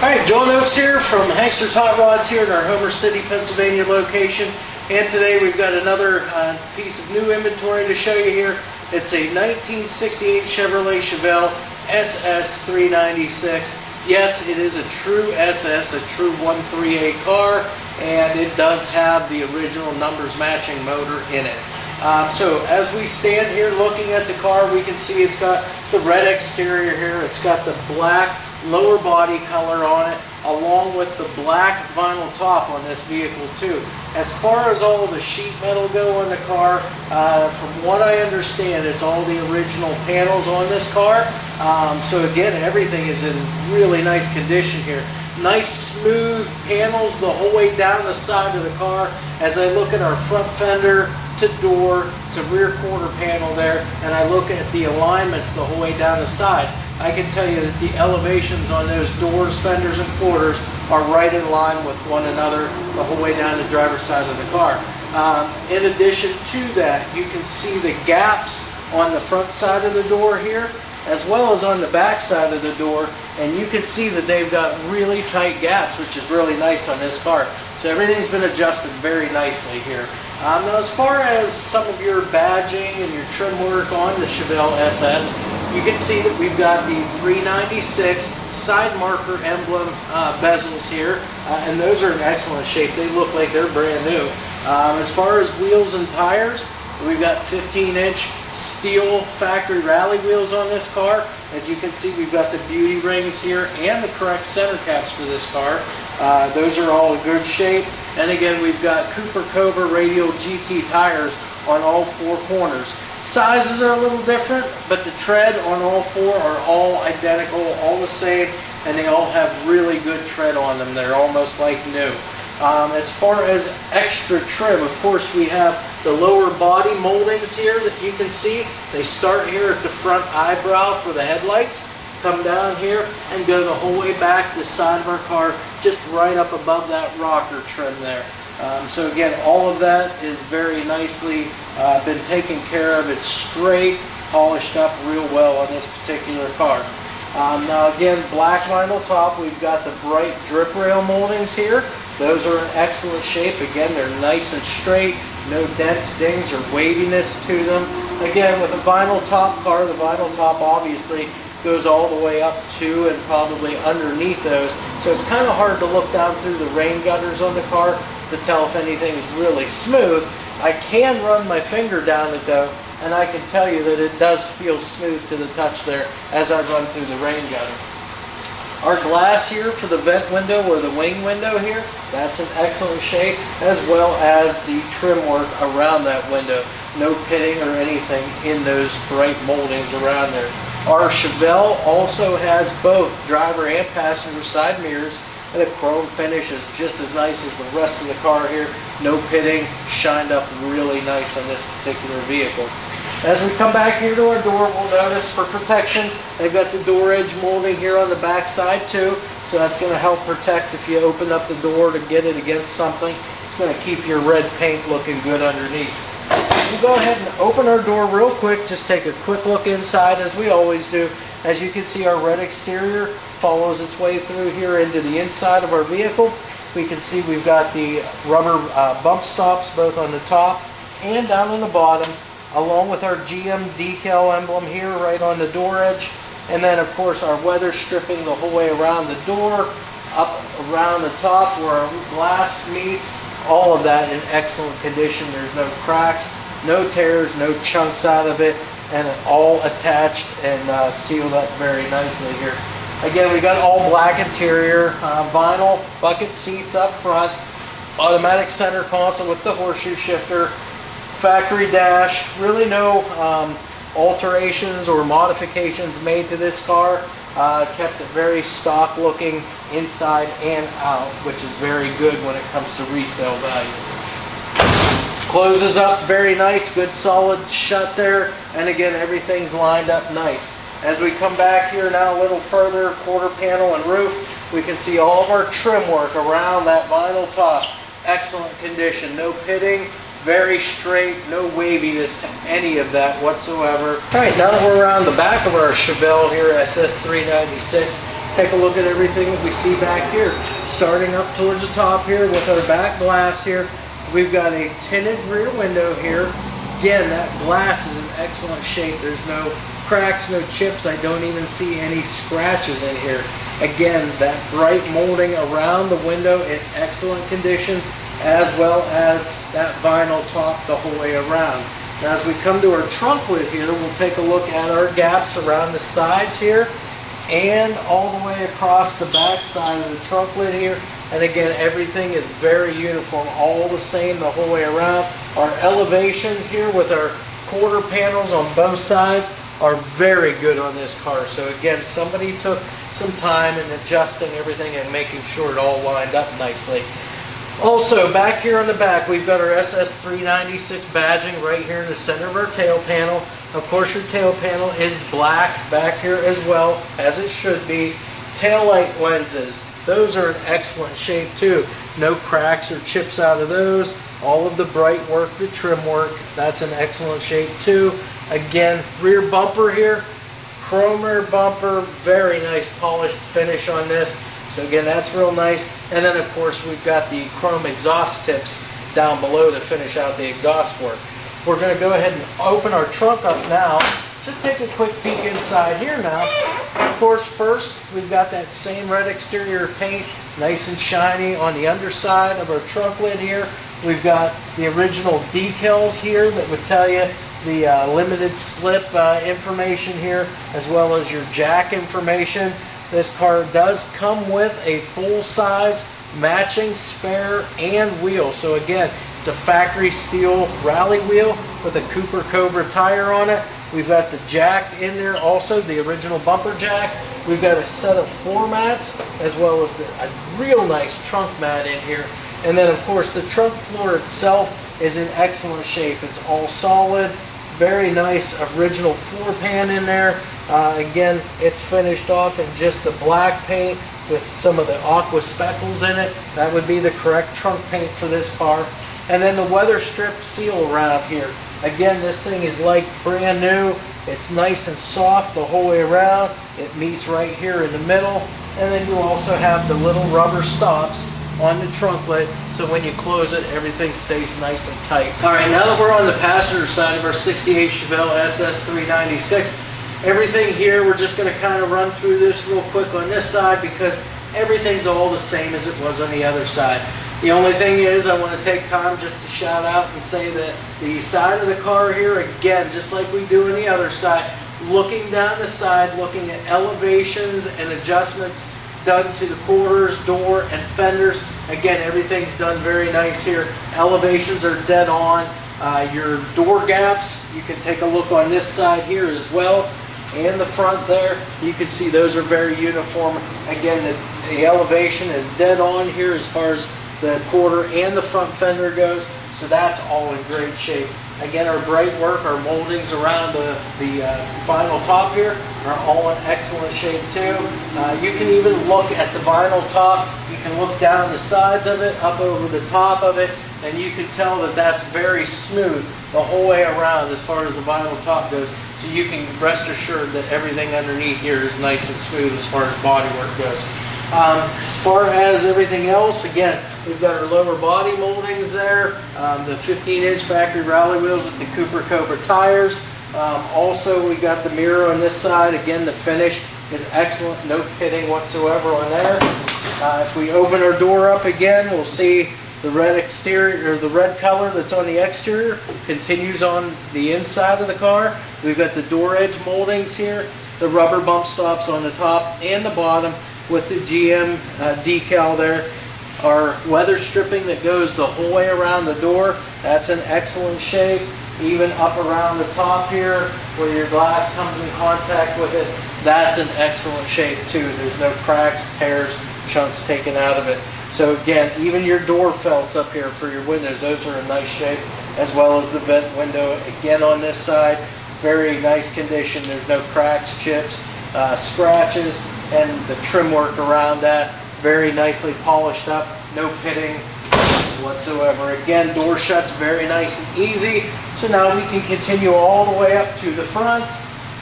Alright, John Oakes here from HANKSTERS Hot Rods here in our Homer City, Pennsylvania location. And today we've got another piece of new inventory to show you here. It's a 1968 Chevrolet Chevelle Ss 396. Yes, it is a true SS, a true 138 car, and it does have the original numbers matching motor in it. So as we stand here looking at the car, we can see it's got the red exterior here. It's got the black lower body color on it, along with the black vinyl top on this vehicle too. As far as all of the sheet metal go on the car, from what I understand, it's all the original panels on this car. So again, everything is in really nice condition here. Nice smooth panels the whole way down the side of the car. As I look at our front fender to door to rear quarter panel there, and I look at the alignments the whole way down the side, I can tell you that the elevations on those doors, fenders, and quarters are right in line with one another the whole way down the driver's side of the car. In addition to that, you can see the gaps on the front side of the door here, as well as on the back side of the door, and you can see that they've got really tight gaps, which is really nice on this car. So everything's been adjusted very nicely here. Now, as far as some of your badging and your trim work on the Chevelle SS, you can see that we've got the 396 side marker emblem bezels here, and those are in excellent shape. They look like they're brand new. As far as wheels and tires, we've got 15-inch steel factory rally wheels on this car. As you can see, we've got the beauty rings here and the correct center caps for this car. Those are all in good shape. And again, we've got Cooper Cobra radial GT tires on all four corners. Sizes are a little different, but the tread on all four are all identical, all the same, and they all have really good tread on them. They're almost like new. As far as extra trim, of course, we have the lower body moldings here that you can see. They start here at the front eyebrow for the headlights, come down here, and go the whole way back the side of our car, just right up above that rocker trim there. So again, all of that is very nicely been taken care of. It's straight, polished up real well on this particular car. Now again, black vinyl top. We've got the bright drip rail moldings here. Those are in excellent shape. Again, they're nice and straight, no dents, dings, or waviness to them. Again, with a vinyl top car, the vinyl top obviously goes all the way up to and probably underneath those. So it's kind of hard to look down through the rain gutters on the car to tell if anything's really smooth. I can run my finger down it though, and I can tell you that it does feel smooth to the touch there as I run through the rain gutter. Our glass here for the vent window or the wing window here, that's in excellent shape, as well as the trim work around that window. No pitting or anything in those bright moldings around there. Our Chevelle also has both driver and passenger side mirrors, and the chrome finish is just as nice as the rest of the car here. No pitting, shined up really nice on this particular vehicle. As we come back here to our door, we'll notice for protection, they've got the door edge molding here on the back side too, so that's going to help protect if you open up the door to get it against something. It's going to keep your red paint looking good underneath. We'll go ahead and open our door real quick, just take a quick look inside as we always do. As you can see, our red exterior follows its way through here into the inside of our vehicle. We can see we've got the rubber bump stops both on the top and down on the bottom, along with our GM decal emblem here right on the door edge. And then of course our weather stripping the whole way around the door, up around the top where our glass meets. All of that in excellent condition. There's no cracks, no tears, no chunks out of it, and all attached and sealed up very nicely here. Again, we got all black interior, vinyl bucket seats up front, automatic center console with the horseshoe shifter, factory dash. Really no alterations or modifications made to this car. Kept it very stock looking inside and out, which is very good when it comes to resale value. Closes up very nice, good solid shut there, and again everything's lined up nice. As we come back here now a little further, quarter panel and roof, we can see all of our trim work around that vinyl top. Excellent condition, no pitting, very straight, no waviness to any of that whatsoever. All right, now that we're around the back of our Chevelle here, SS 396, take a look at everything that we see back here. Starting up towards the top here with our back glass here, we've got a tinted rear window here. Again, that glass is in excellent shape. There's no cracks, no chips. I don't even see any scratches in here. Again, that bright molding around the window in excellent condition, as well as that vinyl top the whole way around. Now, as we come to our trunk lid here, we'll take a look at our gaps around the sides here and all the way across the back side of the trunk lid here. And again, everything is very uniform, all the same the whole way around. Our elevations here with our quarter panels on both sides are very good on this car. So again, somebody took some time in adjusting everything and making sure it all lined up nicely. Also, back here on the back, we've got our SS396 badging right here in the center of our tail panel. Of course, your tail panel is black back here as well, as it should be. Tail light lenses, those are in excellent shape too. No cracks or chips out of those. All of the bright work, the trim work, that's in excellent shape too. Again, rear bumper here, chrome rear bumper, very nice polished finish on this. So again, that's real nice. And then of course we've got the chrome exhaust tips down below to finish out the exhaust work. We're going to go ahead and open our trunk up now. Just take a quick peek inside here now. Of course, first we've got that same red exterior paint, nice and shiny on the underside of our trunk lid here. We've got the original decals here that would tell you the limited slip information here, as well as your jack information. This car does come with a full-size matching spare and wheel. So again, it's a factory steel rally wheel with a Cooper Cobra tire on it. We've got the jack in there also, the original bumper jack. We've got a set of floor mats, as well as a real nice trunk mat in here. And then of course the trunk floor itself is in excellent shape. It's all solid, very nice original floor pan in there. Again, it's finished off in just the black paint with some of the aqua speckles in it. That would be the correct trunk paint for this car. And then the weather strip seal around here. Again, this thing is like brand new. It's nice and soft the whole way around. It meets right here in the middle. And then you also have the little rubber stops on the trunk lid, so when you close it, everything stays nice and tight. All right, now that we're on the passenger side of our 68 Chevelle SS396, everything here, we're just going to kind of run through this real quick on this side because everything's all the same as it was on the other side. The only thing is, I want to take time just to shout out and say that the side of the car here, again, just like we do on the other side, looking down the side, looking at elevations and adjustments done to the quarters, door, and fenders. Again, everything's done very nice here. Elevations are dead on. Your door gaps, you can take a look on this side here as well. And the front there, you can see those are very uniform. Again, the elevation is dead on here as far as the quarter and the front fender goes. So that's all in great shape. Again, our bright work, our moldings around the vinyl top here are all in excellent shape too. You can even look at the vinyl top. You can look down the sides of it, up over the top of it, and you can tell that that's very smooth the whole way around as far as the vinyl top goes. So you can rest assured that everything underneath here is nice and smooth as far as body work goes. As far as everything else, again, we've got our lower body moldings there, the 15-inch factory rally wheels with the Cooper Cobra tires. Also, we got the mirror on this side. Again, the finish is excellent, no pitting whatsoever on there. If we open our door up again, we'll see the red exterior, or the red color that's on the exterior continues on the inside of the car. We've got the door edge moldings here, the rubber bump stops on the top and the bottom with the GM decal there. Our weather stripping that goes the whole way around the door, that's in excellent shape. Even up around the top here where your glass comes in contact with it, that's in excellent shape too. There's no cracks, tears, chunks taken out of it. So again, even your door felts up here for your windows, those are in nice shape, as well as the vent window again on this side, very nice condition. There's no cracks, chips, scratches, and the trim work around that, very nicely polished up, no pitting whatsoever. Again, door shuts very nice and easy. So now we can continue all the way up to the front.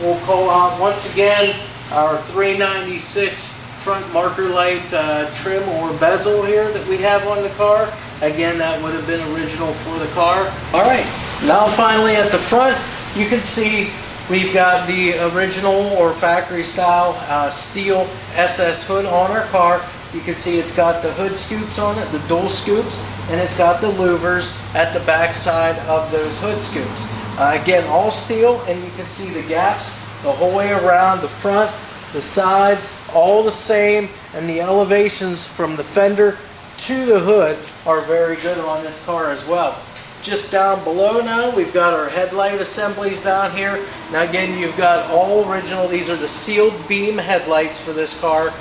We'll call out once again our 396 front marker light trim or bezel here that we have on the car. Again, that would have been original for the car. All right, now finally at the front, you can see we've got the original or factory style steel SS hood on our car. You can see it's got the hood scoops on it, the dual scoops, and it's got the louvers at the back side of those hood scoops. Again, all steel, and you can see the gaps the whole way around, the front, the sides, all the same, and the elevations from the fender to the hood are very good on this car as well. Just down below now, we've got our headlight assemblies down here. Now again, you've got all original. These are the sealed beam headlights for this car.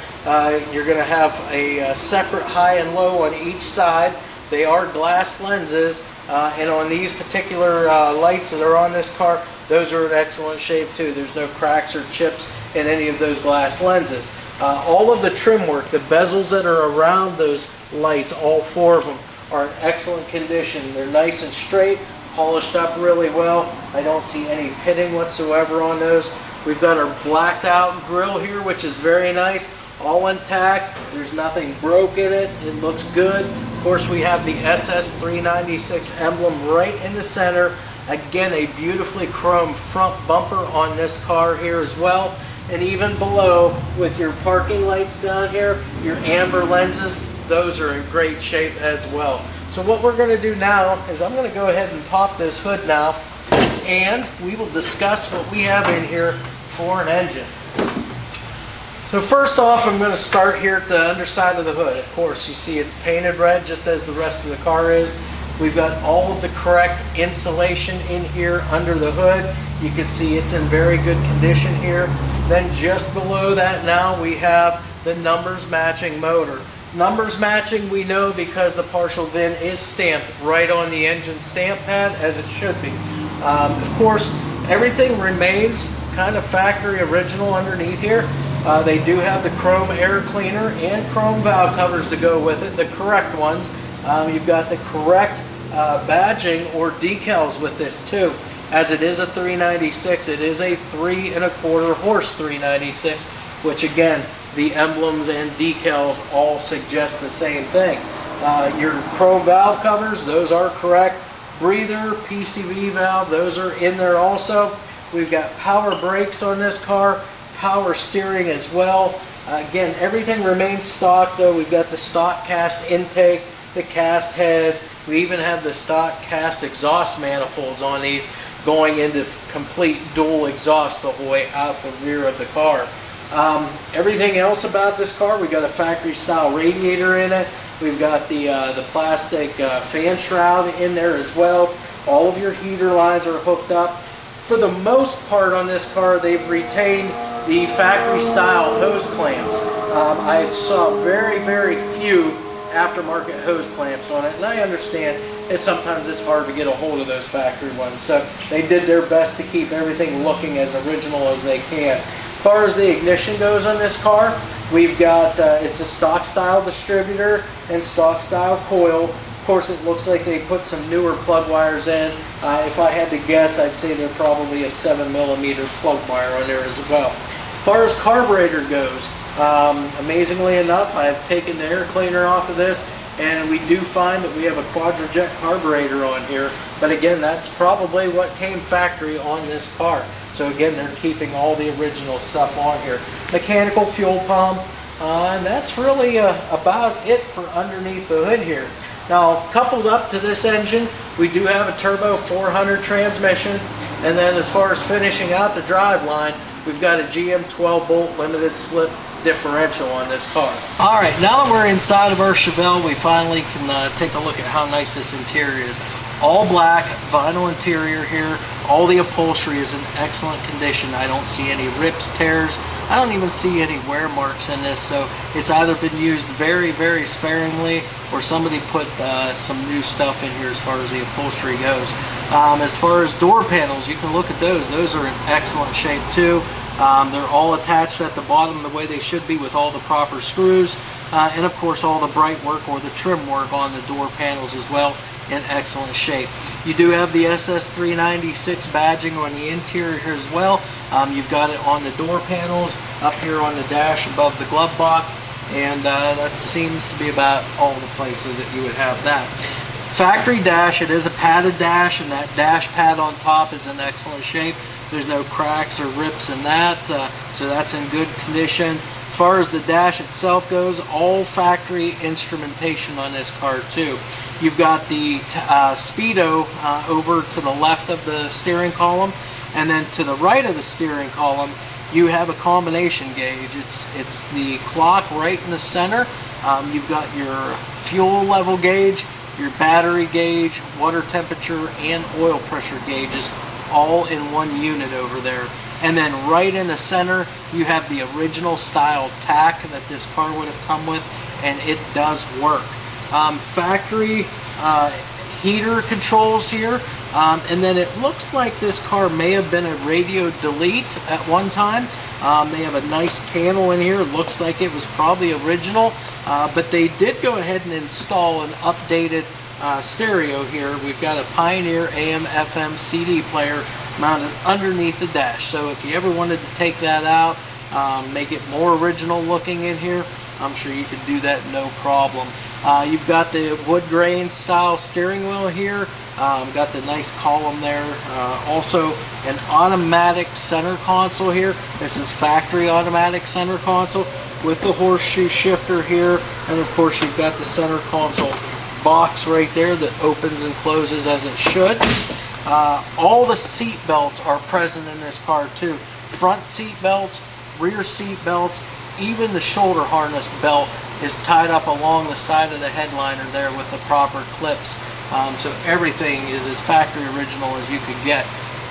You're going to have a separate high and low on each side. They are glass lenses, and on these particular lights that are on this car, those are in excellent shape too. There's no cracks or chips in any of those glass lenses. All of the trim work, the bezels that are around those lights, all four of them, are in excellent condition. They're nice and straight, polished up really well. I don't see any pitting whatsoever on those. We've got our blacked out grille here, which is very nice, all intact. There's nothing broke in it. It looks good. Of course, we have the SS396 emblem right in the center. Again, a beautifully chrome front bumper on this car here as well. And even below, with your parking lights down here, your amber lenses, those are in great shape as well. So what we're going to do now is I'm going to go ahead and pop this hood now, and we will discuss what we have in here for an engine. So first off, I'm going to start here at the underside of the hood. Of course, you see it's painted red just as the rest of the car is. We've got all of the correct insulation in here under the hood. You can see it's in very good condition here. Then just below that now we have the numbers matching motor. Numbers matching we know because the partial VIN is stamped right on the engine stamp pad, as it should be. Of course, everything remains kind of factory original underneath here. They do have the chrome air cleaner and chrome valve covers to go with it, the correct ones. You've got the correct badging or decals with this too. As it is a 396, it is a 3 1/4 horse 396, which again, the emblems and decals all suggest the same thing. Your chrome valve covers, those are correct. Breather, PCV valve, those are in there also. We've got power brakes on this car, power steering as well. Again, everything remains stock though. We've got the stock cast intake, the cast heads. We even have the stock cast exhaust manifolds on these, going into complete dual exhaust the whole way out the rear of the car. Everything else about this car, we got a factory style radiator in it. We've got the plastic fan shroud in there as well. All of your heater lines are hooked up. For the most part on this car, they've retained the factory style hose clamps. I saw very few aftermarket hose clamps on it, and I understand sometimes it's hard to get a hold of those factory ones, so they did their best to keep everything looking as original as they can. As far as the ignition goes on this car, we've got it's a stock style distributor and stock style coil. Of course, it looks like they put some newer plug wires in. If I had to guess, I'd say they're probably a 7mm plug wire on there as well. As far as carburetor goes, amazingly enough, I've taken the air cleaner off of this, and we do find that we have a quadrajet carburetor on here. But again, that's probably what came factory on this car. So again, they're keeping all the original stuff on here. Mechanical fuel pump, and that's really about it for underneath the hood here. Now, coupled up to this engine, we do have a turbo 400 transmission, and then as far as finishing out the drive line, we've got a GM 12-bolt limited slip differential on this car. All right, now that we're inside of our Chevelle, we finally can take a look at how nice this interior is. All black, vinyl interior here. All the upholstery is in excellent condition. I don't see any rips, tears. I don't even see any wear marks in this, so it's either been used very sparingly, or somebody put some new stuff in here as far as the upholstery goes. As far as door panels, you can look at those. Those are in excellent shape too. They're all attached at the bottom the way they should be with all the proper screws. And of course all the bright work or the trim work on the door panels as well in excellent shape. You do have the SS396 badging on the interior here as well. You've got it on the door panels, up here on the dash above the glove box, and that seems to be about all the places that you would have that. Factory dash, it is a padded dash, and that dash pad on top is in excellent shape. There's no cracks or rips in that, so that's in good condition. As far as the dash itself goes, all factory instrumentation on this car too. You've got the speedo over to the left of the steering column, and then to the right of the steering column you have a combination gauge. It's the clock right in the center. You've got your fuel level gauge, your battery gauge, water temperature, and oil pressure gauges all in one unit over there. And then right in the center you have the original style tack that this car would have come with, and it does work. Factory heater controls here, and then it looks like this car may have been a radio delete at one time. They have a nice panel in here. It looks like it was probably original, but they did go ahead and install an updated stereo here. We've got a Pioneer AM FM CD player mounted underneath the dash, so if you ever wanted to take that out, make it more original looking in here, I'm sure you could do that no problem. You've got the wood grain style steering wheel here, got the nice column there, also an automatic center console here. This is factory automatic center console with the horseshoe shifter here, and of course you've got the center console box right there that opens and closes as it should. All the seat belts are present in this car too. Front seat belts, rear seat belts, even the shoulder harness belt is tied up along the side of the headliner there with the proper clips. So everything is as factory original as you could get.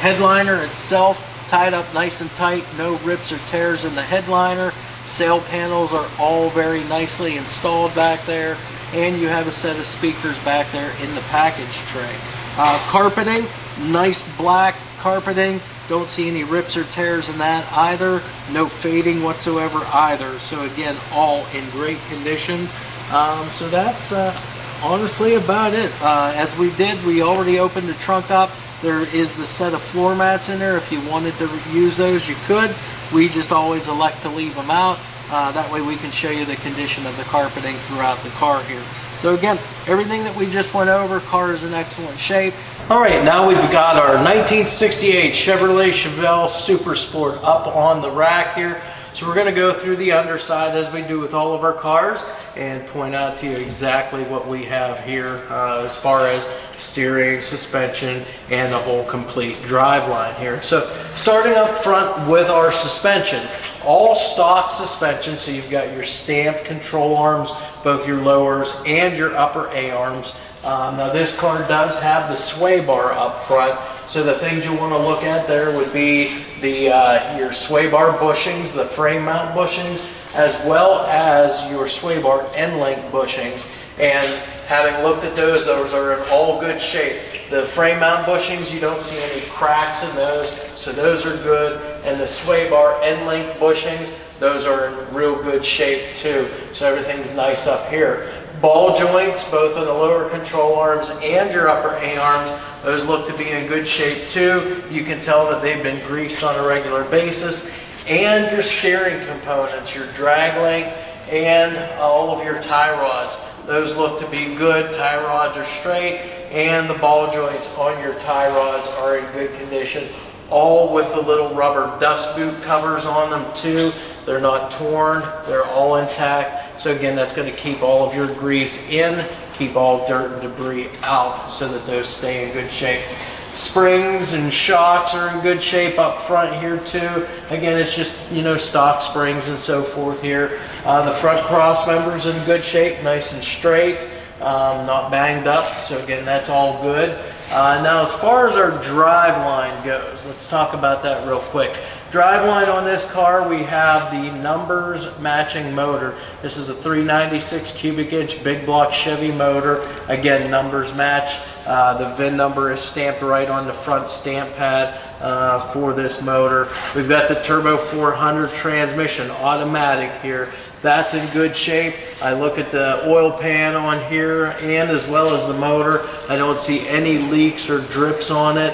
Headliner itself tied up nice and tight, no rips or tears in the headliner. Sail panels are all very nicely installed back there, and you have a set of speakers back there in the package tray. Carpeting, nice black carpeting. Don't see any rips or tears in that either. No fading whatsoever either. So again, all in great condition. So that's honestly about it. As we did, we already opened the trunk up. There is the set of floor mats in there. If you wanted to use those, you could. We just always elect to leave them out. That way we can show you the condition of the carpeting throughout the car here. So again, everything that we just went over, car is in excellent shape. Alright, now we've got our 1968 Chevrolet Chevelle Super Sport up on the rack here. So we're going to go through the underside as we do with all of our cars and point out to you exactly what we have here as far as steering, suspension, and the whole complete drive line here. So starting up front with our suspension, all stock suspension, so you've got your stamped control arms, both your lowers and your upper A-arms. Now this car does have the sway bar up front, so the things you want to look at there would be the your sway bar bushings, the frame mount bushings, as well as your sway bar end link bushings. And having looked at those are in all good shape. The frame mount bushings, you don't see any cracks in those, so those are good. And the sway bar end link bushings, those are in real good shape too. So everything's nice up here. Ball joints, both on the lower control arms and your upper A-arms, those look to be in good shape too. You can tell that they've been greased on a regular basis. And your steering components, your drag length, and all of your tie rods, those look to be good. Tie rods are straight, and the ball joints on your tie rods are in good condition. All with the little rubber dust boot covers on them too. They're not torn, they're all intact. So again, that's going to keep all of your grease in, keep all dirt and debris out so that those stay in good shape. Springs and shocks are in good shape up front here too. Again, it's just, you know, stock springs and so forth here. The front cross members in good shape, nice and straight, not banged up. So again, that's all good. Now as far as our drive line goes, let's talk about that real quick. Drive line on this car, we have the numbers matching motor. This is a 396 cubic inch big block Chevy motor. Again, numbers match. The VIN number is stamped right on the front stamp pad for this motor. We've got the Turbo 400 transmission, automatic here. That's in good shape. I look at the oil pan on here and as well as the motor. I don't see any leaks or drips on it.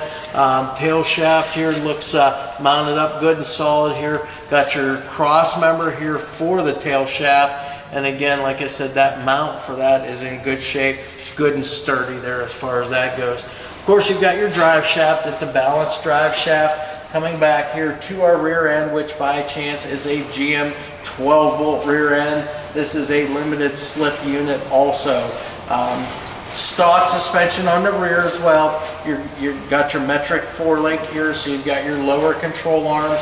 Tail shaft here looks mounted up good and solid here. Got your cross member here for the tail shaft. And again, like I said, that mount for that is in good shape, good and sturdy there as far as that goes. Of course, you've got your drive shaft. It's a balanced drive shaft coming back here to our rear end, which by chance is a GM 12-volt rear end. This is a limited slip unit also. Stock suspension on the rear as well. You've got your metric 4-link here, so you've got your lower control arms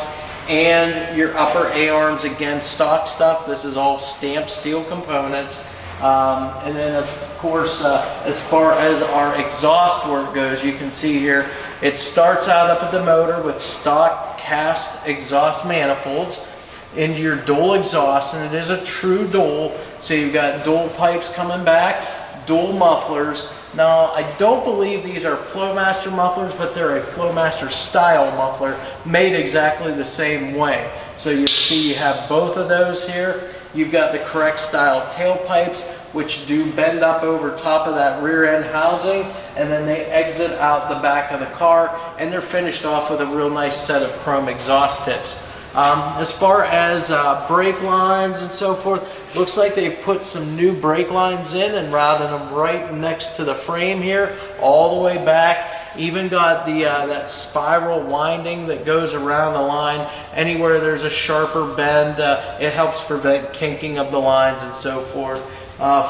and your upper A-arms, again, stock stuff. This is all stamped steel components. And then of course, as far as our exhaust work goes, you can see here, it starts out up at the motor with stock cast exhaust manifolds into your dual exhaust, and it is a true dual. So you've got dual pipes coming back, dual mufflers. Now, I don't believe these are Flowmaster mufflers, but they're a Flowmaster style muffler made exactly the same way. So you see you have both of those here. You've got the correct style tailpipes, which do bend up over top of that rear end housing, and then they exit out the back of the car, and they're finished off with a real nice set of chrome exhaust tips. As far as brake lines and so forth, looks like they've put some new brake lines in and routed them right next to the frame here, all the way back. Even got the that spiral winding that goes around the line. Anywhere there's a sharper bend, it helps prevent kinking of the lines and so forth.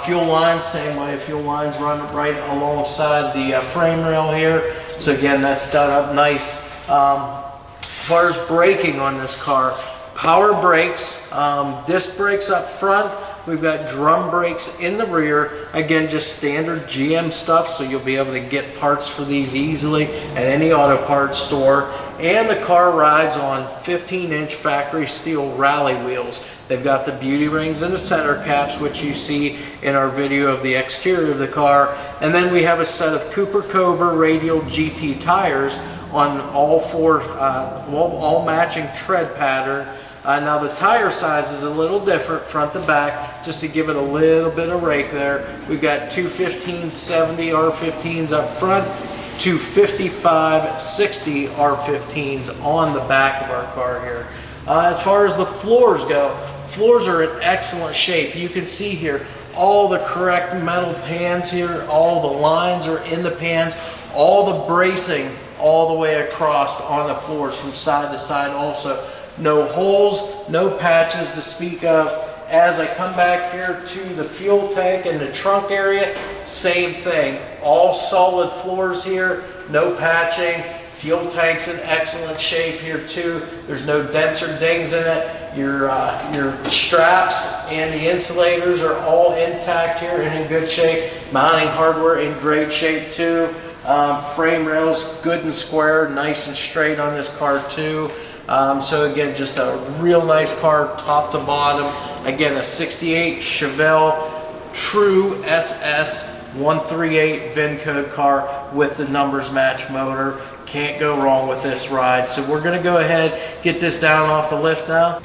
Fuel lines, same way. Fuel lines run right alongside the frame rail here. So again, that's done up nice. As far as braking on this car, power brakes, disc brakes up front. We've got drum brakes in the rear. Again, just standard GM stuff, so you'll be able to get parts for these easily at any auto parts store. And the car rides on 15-inch factory steel rally wheels. They've got the beauty rings and the center caps, which you see in our video of the exterior of the car. And then we have a set of Cooper Cobra radial GT tires on all four, all matching tread pattern. Now the tire size is a little different front to back, just to give it a little bit of rake there. We've got two 1570 R15s up front, two 5560 R15s on the back of our car here. As far as the floors go, floors are in excellent shape. You can see here all the correct metal pans here, all the lines are in the pans, all the bracing all the way across on the floors from side to side also. No holes, no patches to speak of. As I come back here to the fuel tank and the trunk area, same thing. All solid floors here, no patching. Fuel tank's in excellent shape here too. There's no dents or dings in it. Your straps and the insulators are all intact here and in good shape. Mounting hardware in great shape too. Frame rails good and square, nice and straight on this car too. So again, just a real nice car top to bottom. Again, a 68 Chevelle True SS 138 VIN code car with the numbers match motor. Can't go wrong with this ride. So we're going to go ahead, get this down off the lift now.